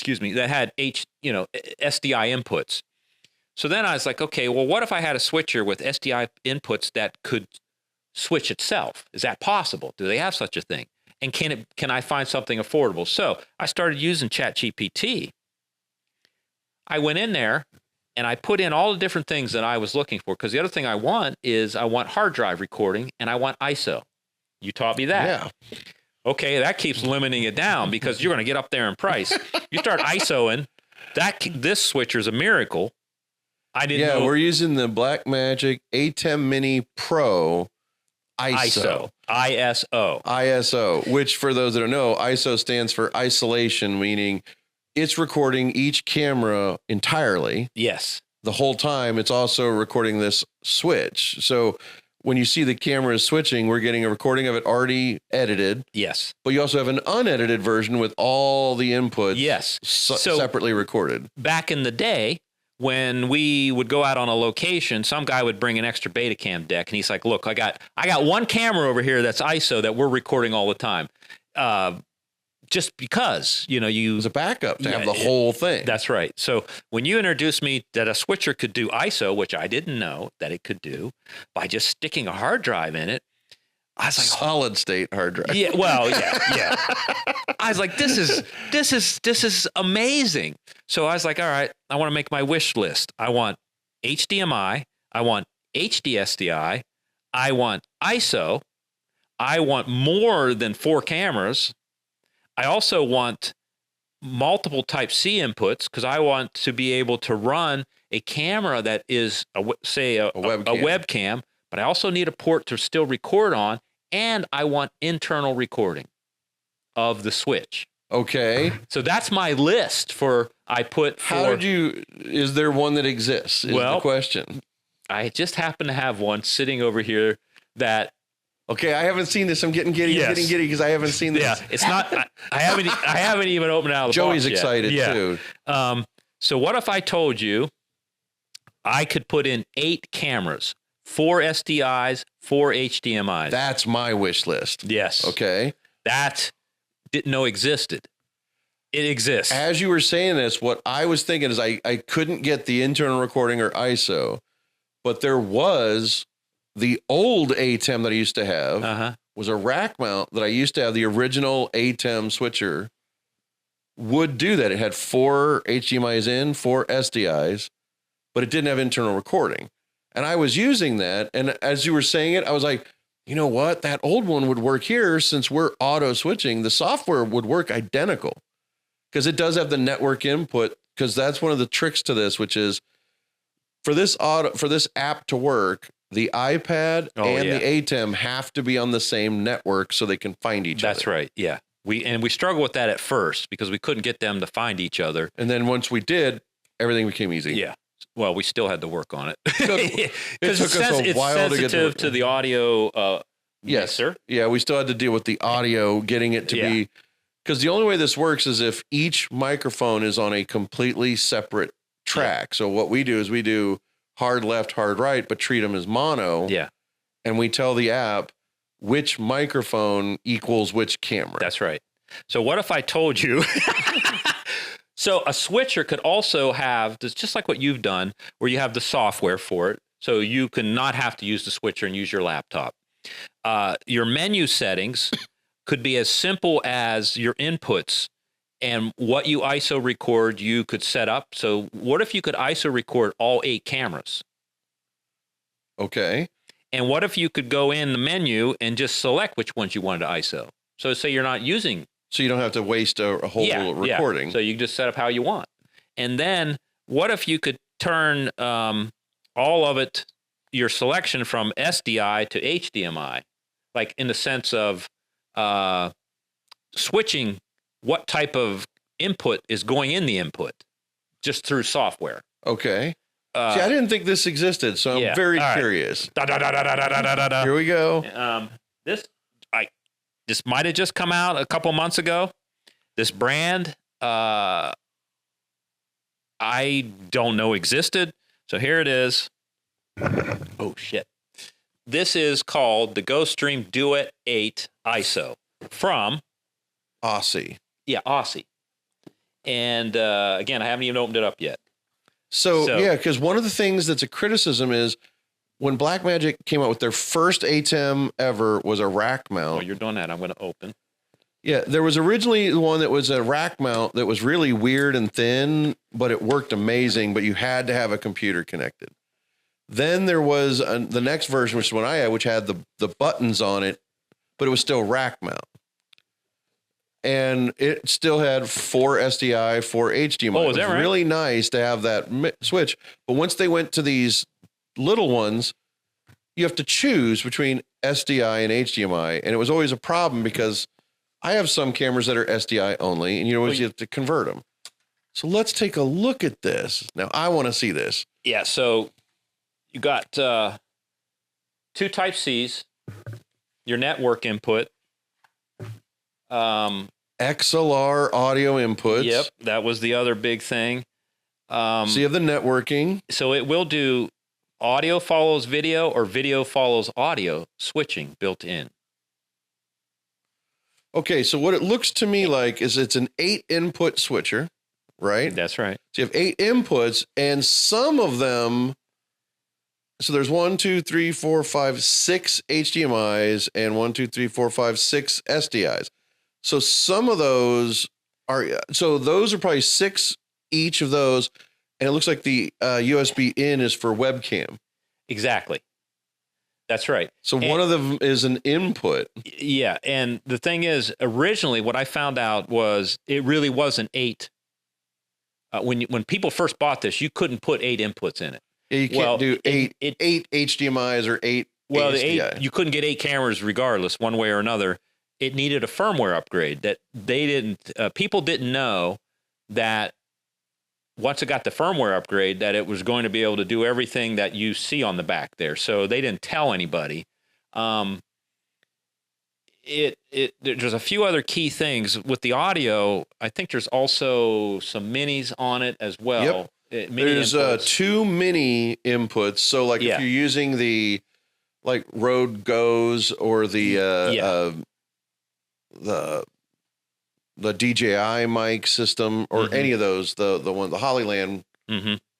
Speaker 1: that had SDI inputs? So then I was like, okay, well, what if I had a switcher with SDI inputs that could switch itself? Is that possible? Do they have such a thing? And can I find something affordable? So I started using ChatGPT. I went in there and I put in all the different things that I was looking for, because the other thing I want hard drive recording and I want ISO. You taught me that.
Speaker 2: Yeah.
Speaker 1: Okay, that keeps limiting it down because you're going to get up there in price. You start ISOing, this switcher's a miracle. I didn't know.
Speaker 2: Yeah, we're using the Blackmagic A10 Mini Pro ISO. ISO, which for those that don't know, ISO stands for isolation, meaning it's recording each camera entirely.
Speaker 1: Yes.
Speaker 2: The whole time. It's also recording this switch. So when you see the cameras switching, we're getting a recording of it already edited.
Speaker 1: Yes.
Speaker 2: But you also have an unedited version with all the inputs.
Speaker 1: Yes.
Speaker 2: Separately recorded.
Speaker 1: Back in the day, when we would go out on a location, some guy would bring an extra Betacam deck, and he's like, "Look, I got one camera over here that's ISO that we're recording all the time, just because you
Speaker 2: as a backup to have the whole thing."
Speaker 1: That's right. So when you introduced me that a switcher could do ISO, which I didn't know that it could do, by just sticking a hard drive in it, I was like,
Speaker 2: solid state hard drive.
Speaker 1: Yeah, well, yeah. I was like, this is amazing. So I was like, all right, I want to make my wish list. I want HDMI, I want HD SDI, I want ISO, I want more than 4 cameras. I also want multiple type C inputs, because I want to be able to run a camera that is a webcam, but I also need a port to still record on, and I want internal recording of the switch.
Speaker 2: Okay.
Speaker 1: So that's my list
Speaker 2: is there one that exists? Is the question.
Speaker 1: I just happen to have one sitting over here that.
Speaker 2: Okay, I haven't seen this. I'm getting giddy.
Speaker 1: Yes.
Speaker 2: I'm getting giddy because I haven't seen this.
Speaker 1: Yeah, it's not. I haven't even opened it out of the
Speaker 2: Joey's
Speaker 1: box
Speaker 2: excited
Speaker 1: yet.
Speaker 2: too.
Speaker 1: So what if I told you I could put in 8 cameras, 4 SDIs, 4 HDMIs?
Speaker 2: That's my wish list.
Speaker 1: Yes.
Speaker 2: Okay.
Speaker 1: That didn't know existed. It exists.
Speaker 2: As you were saying this, what I was thinking is I couldn't get the internal recording or ISO, but there was the old ATEM that I used to have was a rack mount that I used to have. The original ATEM switcher would do that. It had 4 HDMIs in, 4 SDIs, but it didn't have internal recording. And I was using that. And as you were saying it, I was like, you know what? That old one would work here since we're auto switching. The software would work identical because it does have the network input, because that's one of the tricks to this, which is for this app to work, the iPad and the ATEM have to be on the same network so they can find each other.
Speaker 1: That's right. Yeah. We struggled with that at first because we couldn't get them to find each other.
Speaker 2: And then once we did, everything became easy.
Speaker 1: Yeah. Well, we still had to work on it.
Speaker 2: It took us a while to get
Speaker 1: to the audio mixer.
Speaker 2: Yeah, we still had to deal with the audio, getting it to be, because the only way this works is if each microphone is on a completely separate track. Yeah. So what we do is we do hard left, hard right, but treat them as mono.
Speaker 1: Yeah.
Speaker 2: And we tell the app which microphone equals which camera.
Speaker 1: That's right. So what if I told you? So a switcher could also have, just like what you've done, where you have the software for it. So you can not have to use the switcher and use your laptop. Your menu settings could be as simple as your inputs and what you ISO record you could set up. So what if you could ISO record all 8 cameras?
Speaker 2: Okay.
Speaker 1: And what if you could go in the menu and just select which ones you wanted to ISO? So say you're not using.
Speaker 2: So you don't have to waste a whole recording.
Speaker 1: Yeah. So you just set up how you want. And then what if you could turn all of it, your selection from SDI to HDMI, like in the sense of switching what type of input is going in the input just through software.
Speaker 2: Okay. See, I didn't think this existed, so I'm very curious.
Speaker 1: Right.
Speaker 2: Here we go.
Speaker 1: This might have just come out a couple months ago. This brand, I don't know existed. So here it is. Oh, shit. This is called the GoStream Duet 8 ISO from
Speaker 2: Osee.
Speaker 1: Yeah, Osee. And again, I haven't even opened it up yet.
Speaker 2: So yeah, because one of the things that's a criticism is when Blackmagic came out with their first ATEM ever was a rack mount.
Speaker 1: Oh, you're doing that. I'm going to open.
Speaker 2: Yeah, there was originally one that was a rack mount that was really weird and thin, but it worked amazing, but you had to have a computer connected. Then there was the next version, which is one I had, which had the buttons on it, but it was still rack mount. And it still had 4 SDI, 4 HDMI.
Speaker 1: Oh, is that right?
Speaker 2: It was really nice to have that switch. But once they went to these little ones, you have to choose between SDI and HDMI. And it was always a problem because I have some cameras that are SDI only, and you always have to convert them. So let's take a look at this. Now, I want to see this.
Speaker 1: Yeah, so you got 2 Type-Cs, your network input.
Speaker 2: XLR audio inputs.
Speaker 1: Yep, that was the other big thing.
Speaker 2: So you have the networking.
Speaker 1: So it will do audio follows video or video follows audio switching built in.
Speaker 2: Okay, so what it looks to me like is it's an 8 input switcher, right?
Speaker 1: That's right.
Speaker 2: So you have 8 inputs, and some of them. So there's 1, 2, 3, 4, 5, 6 HDMIs and 1, 2, 3, 4, 5, 6 SDIs. So some of those are, so those are probably 6 each of those. And it looks like the USB in is for webcam.
Speaker 1: Exactly. That's right.
Speaker 2: So one of them is an input.
Speaker 1: Yeah. And the thing is, originally what I found out was it really wasn't 8. When people first bought this, you couldn't put 8 inputs in it.
Speaker 2: Yeah, you can't do 8 HDMIs or 8
Speaker 1: Well,
Speaker 2: HDI.
Speaker 1: you couldn't get 8 cameras regardless, one way or another. It needed a firmware upgrade that they didn't, people didn't know that once it got the firmware upgrade, that it was going to be able to do everything that you see on the back there. So they didn't tell anybody. There's a few other key things with the audio. I think there's also some minis on it as well.
Speaker 2: Yep. There's 2 mini inputs. So like if you're using the like Rode Go's or the DJI mic system or any of those, the Hollyland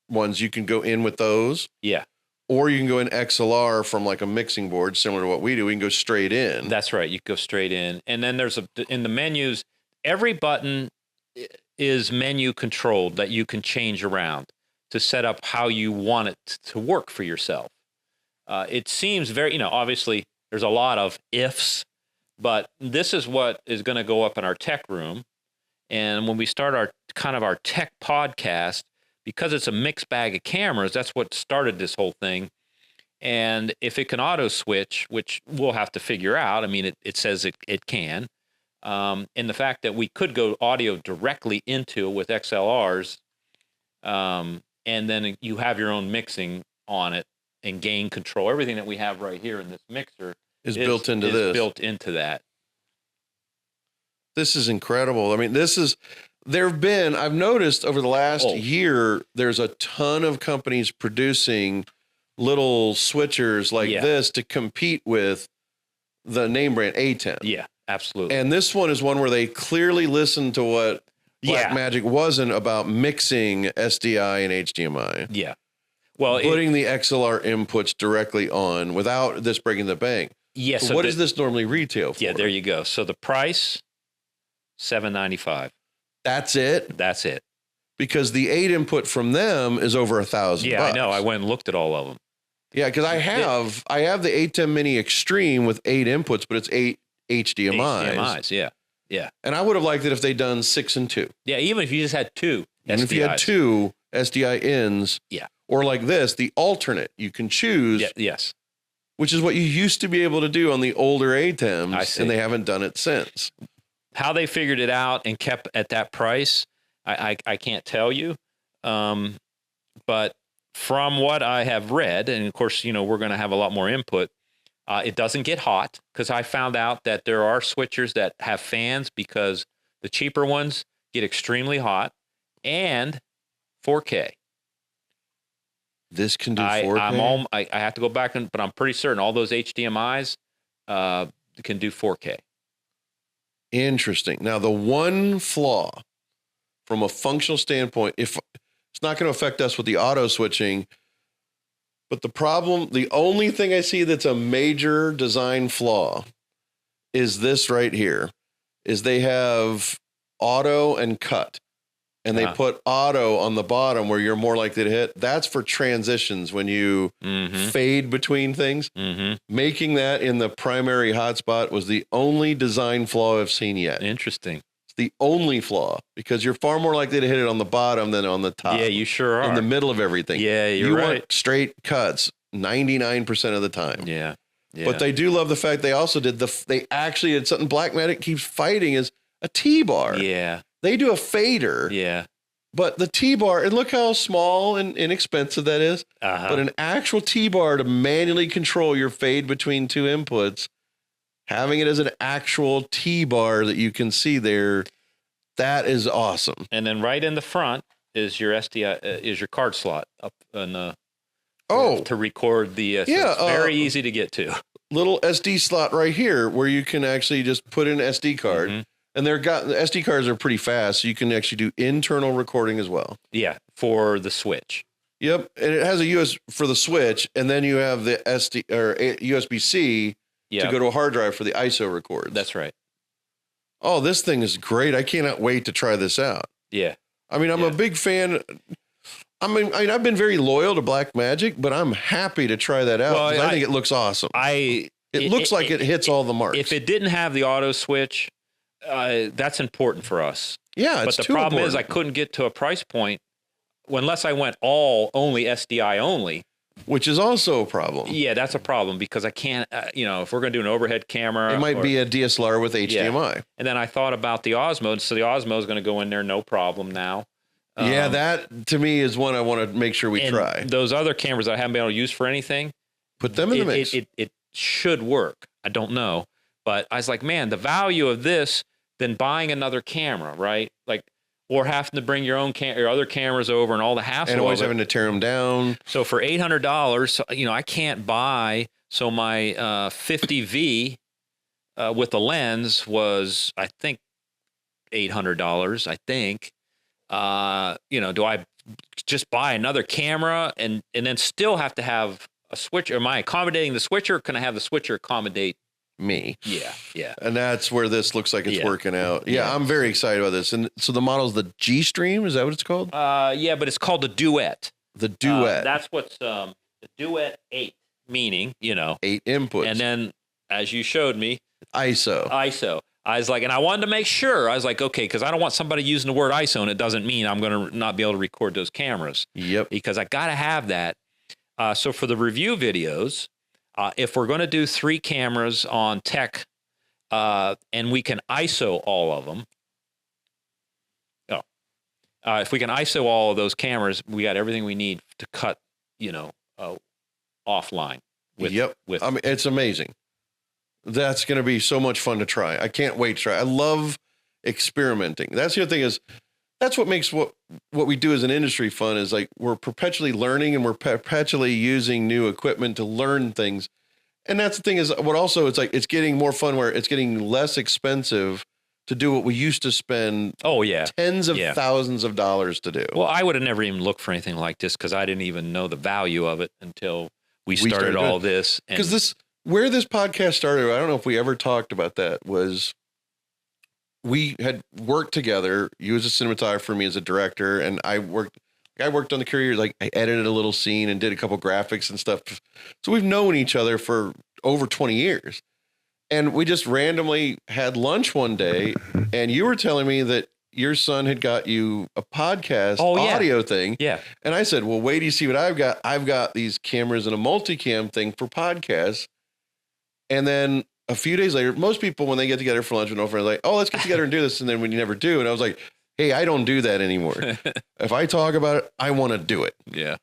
Speaker 2: ones, you can go in with those.
Speaker 1: Yeah.
Speaker 2: Or you can go in XLR from like a mixing board, similar to what we do. We can go straight in.
Speaker 1: That's right. You go straight in. And then there's in the menus, every button is menu controlled that you can change around to set up how you want it to work for yourself. It seems very, obviously there's a lot of ifs, but this is what is going to go up in our tech room. And when we start our tech podcast, because it's a mixed bag of cameras, that's what started this whole thing. And if it can auto switch, which we'll have to figure out, I mean, it says it can. And the fact that we could go audio directly into it with XLRs, and then you have your own mixing on it and gain control. Everything that we have right here in this mixer
Speaker 2: is built into this.
Speaker 1: Built into that.
Speaker 2: This is incredible. I mean, I've noticed over the last year, there's a ton of companies producing little switchers like this to compete with the name brand ATEM.
Speaker 1: Yeah, absolutely.
Speaker 2: And this one is one where they clearly listened to what Blackmagic wasn't about mixing SDI and HDMI.
Speaker 1: Yeah. Well,
Speaker 2: putting the XLR inputs directly on without this breaking the bank.
Speaker 1: Yes.
Speaker 2: So what does this normally retail for?
Speaker 1: Yeah, there you go. So the price, $795.
Speaker 2: That's it?
Speaker 1: That's it.
Speaker 2: Because the 8 input from them is over $1,000.
Speaker 1: Yeah, I know. I went and looked at all of them.
Speaker 2: Yeah, because I have the 810 Mini Extreme with 8 inputs, but it's 8 HDMIs.
Speaker 1: HDMIs, yeah. Yeah.
Speaker 2: And I would have liked it if they'd done 6 and 2.
Speaker 1: Yeah, even if you just had 2
Speaker 2: Even
Speaker 1: SDIs.
Speaker 2: if you had 2 SDI ins.
Speaker 1: Yeah.
Speaker 2: Or like this, the alternate, you can choose.
Speaker 1: Yeah, yes.
Speaker 2: Which is what you used to be able to do on the older
Speaker 1: I
Speaker 2: ATEMs,
Speaker 1: see.
Speaker 2: and they haven't done it since.
Speaker 1: How they figured it out and kept at that price, I can't tell you. But from what I have read, and of course, you know, we're going to have a lot more input, it doesn't get hot, because I found out that there are switchers that have fans because the cheaper ones get extremely hot, and 4K.
Speaker 2: This can do 4K?
Speaker 1: I have to go back, but I'm pretty certain all those HDMIs can do 4K.
Speaker 2: Interesting. Now, the one flaw from a functional standpoint, if it's not going to affect us with the auto switching, but the only thing I see that's a major design flaw is this right here, is they have auto and cut. And they put auto on the bottom where you're more likely to hit. That's for transitions when you fade between things. Making that in the primary hotspot was the only design flaw I've seen yet.
Speaker 1: Interesting.
Speaker 2: It's the only flaw, because you're far more likely to hit it on the bottom than on the top.
Speaker 1: Yeah, you sure are.
Speaker 2: In the middle of everything.
Speaker 1: Yeah,
Speaker 2: you
Speaker 1: right.
Speaker 2: want straight cuts 99% of the time.
Speaker 1: Yeah.
Speaker 2: But they do love the fact they also did they actually did something Blackmagic keeps fighting, is a T-bar.
Speaker 1: Yeah.
Speaker 2: They do a fader.
Speaker 1: Yeah.
Speaker 2: But the T-bar, and look how small and inexpensive that is. But an actual T-bar to manually control your fade between 2 inputs, having it as an actual T-bar that you can see there, that is awesome.
Speaker 1: And then right in the front is your SDI, is your card slot up in to record the. So it's very easy to get to.
Speaker 2: Little SD slot right here where you can actually just put in an SD card. And the SD cards are pretty fast, so you can actually do internal recording as well.
Speaker 1: Yeah, for the switch.
Speaker 2: Yep, and it has a US for the switch, and then you have the SD or USB-C to go to a hard drive for the ISO records.
Speaker 1: That's right.
Speaker 2: Oh, this thing is great! I cannot wait to try this out.
Speaker 1: Yeah,
Speaker 2: I mean, I'm a big fan. I mean, I've been very loyal to Blackmagic, but I'm happy to try that out. Well, I think it looks awesome. It looks like it hits all the marks.
Speaker 1: If it didn't have the auto switch, that's important for us.
Speaker 2: Yeah,
Speaker 1: but the problem is I couldn't get to a price point unless I went only SDI only,
Speaker 2: which is also a problem.
Speaker 1: Yeah, that's a problem, because I can't. If we're going to do an overhead camera,
Speaker 2: it might be a DSLR with HDMI.
Speaker 1: Yeah. And then I thought about the Osmo, so the Osmo is going to go in there, no problem now.
Speaker 2: Yeah, that to me is one I want to make sure we try.
Speaker 1: Those other cameras I haven't been able to use for anything,
Speaker 2: put them in the mix.
Speaker 1: It should work. I don't know, but I was like, man, the value of this than buying another camera, right? Like, or having to bring your own your other cameras over and all the hassle,
Speaker 2: and always having to tear them down.
Speaker 1: So for $800, I can't buy. So my 50V with the lens was, I think, $800. I think. Do I just buy another camera and then still have to have a switcher? Am I accommodating the switcher? Or can I have the switcher accommodate
Speaker 2: me?
Speaker 1: Yeah.
Speaker 2: And that's where this looks like it's working out. Yeah, I'm very excited about this. And so the model's the GStream, is that what it's called?
Speaker 1: Yeah, but it's called the Duet.
Speaker 2: The Duet.
Speaker 1: That's what's the Duet 8, meaning, 8
Speaker 2: inputs.
Speaker 1: And then, as you showed me,
Speaker 2: ISO.
Speaker 1: I was like, and I wanted to make sure. I was like, okay, because I don't want somebody using the word ISO, and it doesn't mean I'm going to not be able to record those cameras.
Speaker 2: Yep.
Speaker 1: Because I got to have that. So for the review videos, if we're going to do 3 cameras on tech, and we can ISO all of them, if we can ISO all of those cameras, we got everything we need to cut, offline.
Speaker 2: I mean, it's amazing. That's going to be so much fun to try. I can't wait to try. I love experimenting. That's the other thing, is that's what makes what we do as an industry fun, is like we're perpetually learning and we're perpetually using new equipment to learn things. And that's the thing, is what also it's like, it's getting more fun where it's getting less expensive to do what we used to spend tens of thousands of dollars to do.
Speaker 1: Well, I would have never even looked for anything like this, because I didn't even know the value of it until we started all this.
Speaker 2: Because where this podcast started, I don't know if we ever talked about that, was we had worked together. You as a cinematographer, me as a director, and I worked on the career. Like I edited a little scene and did a couple graphics and stuff. So we've known each other for over 20 years. And we just randomly had lunch one day, and you were telling me that your son had got you a podcast audio thing.
Speaker 1: Yeah.
Speaker 2: And I said, well, wait till you see what I've got. I've got these cameras and a multicam thing for podcasts. And then a few days later, most people, when they get together for lunch with no friends, like, oh, let's get together and do this. And then when you never do, and I was like, hey, I don't do that anymore. If I talk about it, I want to do it.
Speaker 1: Yeah.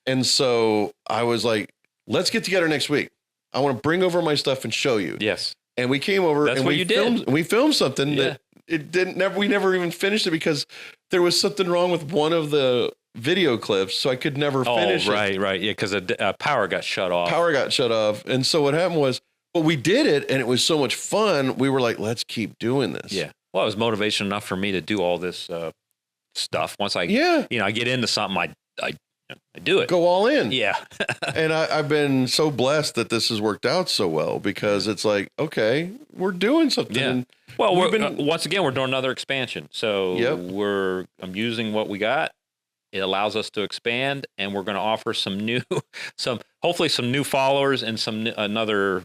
Speaker 2: And so I was like, let's get together next week. I want to bring over my stuff and show you.
Speaker 1: Yes.
Speaker 2: And we came over.
Speaker 1: That's
Speaker 2: and
Speaker 1: what you did.
Speaker 2: We filmed something that we never even finished it because there was something wrong with one of the video clips. So I could never finish it.
Speaker 1: Right. Yeah. Because power got shut off.
Speaker 2: And so what happened was, but we did it and it was so much fun. We were like, let's keep doing this.
Speaker 1: Yeah. Well, it was motivation enough for me to do all this stuff. Once I get into something, I do it.
Speaker 2: Go all in.
Speaker 1: Yeah.
Speaker 2: And I've been so blessed that this has worked out so well because it's like, okay, we're doing something.
Speaker 1: Yeah. Well, once again, we're doing another expansion. So I'm using what we got. It allows us to expand, and we're going to offer hopefully some new followers and another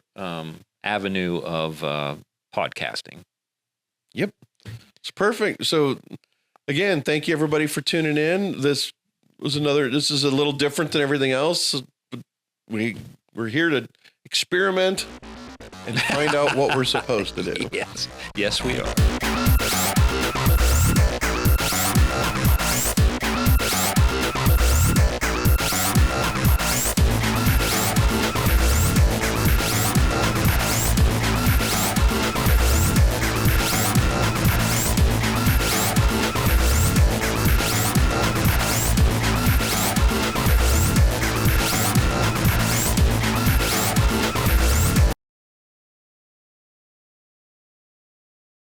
Speaker 1: avenue of podcasting.
Speaker 2: Yep. It's perfect. So again, thank you everybody for tuning in. This is a little different than everything else. We're here to experiment and find out what we're supposed to do.
Speaker 1: Yes, we are.